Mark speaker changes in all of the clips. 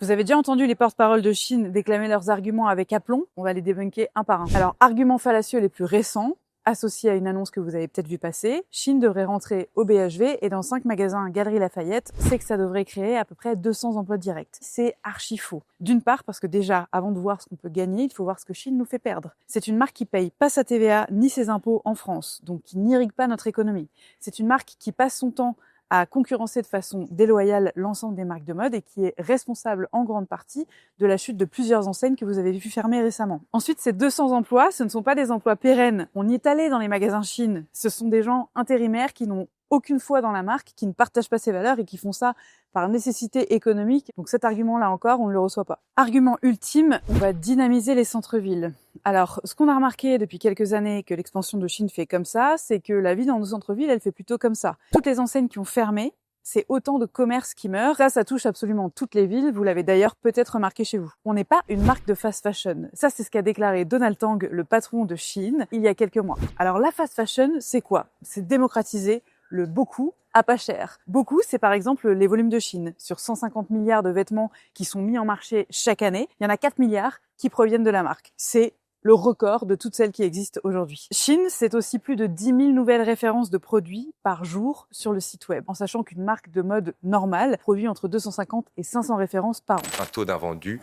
Speaker 1: Vous avez déjà entendu les porte-paroles de Chine déclamer leurs arguments avec aplomb? On va les débunker un par un. Alors, arguments fallacieux les plus récents, associés à une annonce que vous avez peut-être vu passer, Chine devrait rentrer au BHV et dans 5 magasins Galeries Lafayette, c'est que ça devrait créer à peu près 200 emplois directs. C'est archi faux. D'une part, parce que déjà, avant de voir ce qu'on peut gagner, il faut voir ce que Chine nous fait perdre. C'est une marque qui paye pas sa TVA ni ses impôts en France, donc qui n'irrigue pas notre économie. C'est une marque qui passe son temps à concurrencer de façon déloyale l'ensemble des marques de mode et qui est responsable en grande partie de la chute de plusieurs enseignes que vous avez vu fermer récemment. Ensuite, ces 200 emplois, ce ne sont pas des emplois pérennes. On y est allé dans les magasins Chine. Ce sont des gens intérimaires qui n'ont aucune foi dans la marque, qui ne partagent pas ses valeurs et qui font ça par nécessité économique. Donc cet argument-là encore, on ne le reçoit pas. Argument ultime, on va dynamiser les centres-villes. Alors, ce qu'on a remarqué depuis quelques années que l'expansion de Chine fait comme ça, c'est que la vie dans nos centres-villes, elle fait plutôt comme ça. Toutes les enseignes qui ont fermé, c'est autant de commerces qui meurent. Ça touche absolument toutes les villes. Vous l'avez d'ailleurs peut-être remarqué chez vous. On n'est pas une marque de fast fashion. Ça, c'est ce qu'a déclaré Donald Tang, le patron de Chine, il y a quelques mois. Alors, la fast fashion, c'est quoi? C'est démocratiser le beaucoup à pas cher. Beaucoup, c'est par exemple les volumes de Chine. Sur 150 milliards de vêtements qui sont mis en marché chaque année, il y en a 4 milliards qui proviennent de la marque. C'est le record de toutes celles qui existent aujourd'hui. Chine, c'est aussi plus de 10 000 nouvelles références de produits par jour sur le site web, en sachant qu'une marque de mode normale produit entre 250 et 500 références par an.
Speaker 2: Un taux d'invendu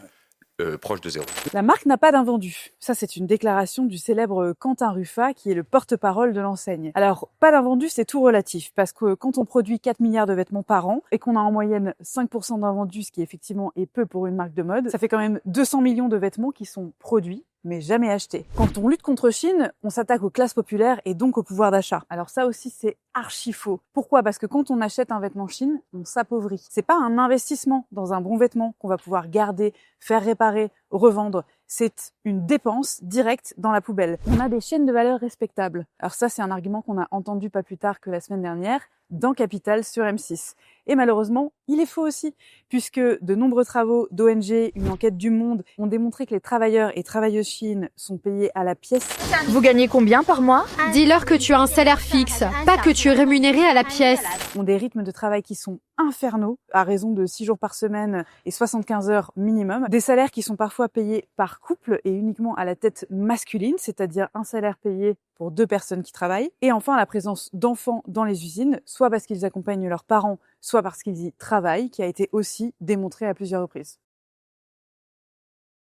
Speaker 2: proche de zéro.
Speaker 1: La marque n'a pas d'invendu. Ça, c'est une déclaration du célèbre Quentin Ruffa, qui est le porte-parole de l'enseigne. Alors, pas d'invendu, c'est tout relatif, parce que quand on produit 4 milliards de vêtements par an, et qu'on a en moyenne 5% d'invendus, ce qui effectivement est peu pour une marque de mode, ça fait quand même 200 millions de vêtements qui sont produits, mais jamais achetés. Quand on lutte contre Chine, on s'attaque aux classes populaires et donc au pouvoir d'achat. Alors ça aussi, c'est archi faux. Pourquoi? Parce que quand on achète un vêtement Chine, on s'appauvrit. C'est pas un investissement dans un bon vêtement qu'on va pouvoir garder, faire réparer, revendre. C'est une dépense directe dans la poubelle. On a des chaînes de valeur respectables. Alors ça, c'est un argument qu'on a entendu pas plus tard que la semaine dernière dans Capital sur M6. Et malheureusement, il est faux aussi, puisque de nombreux travaux d'ONG, une enquête du Monde, ont démontré que les travailleurs et travailleuses Chine sont payés à la pièce.
Speaker 3: Vous gagnez combien par mois? Dis-leur que tu as un salaire fixe, pas que tu es rémunéré à la pièce.
Speaker 1: Ont des rythmes de travail qui sont infernaux, à raison de 6 jours par semaine et 75 heures minimum. Des salaires qui sont parfois payés par couple et uniquement à la tête masculine, c'est-à-dire un salaire payé pour 2 personnes qui travaillent. Et enfin, la présence d'enfants dans les usines, soit parce qu'ils accompagnent leurs parents, soit parce qu'ils y travaillent, qui a été aussi démontré à plusieurs reprises.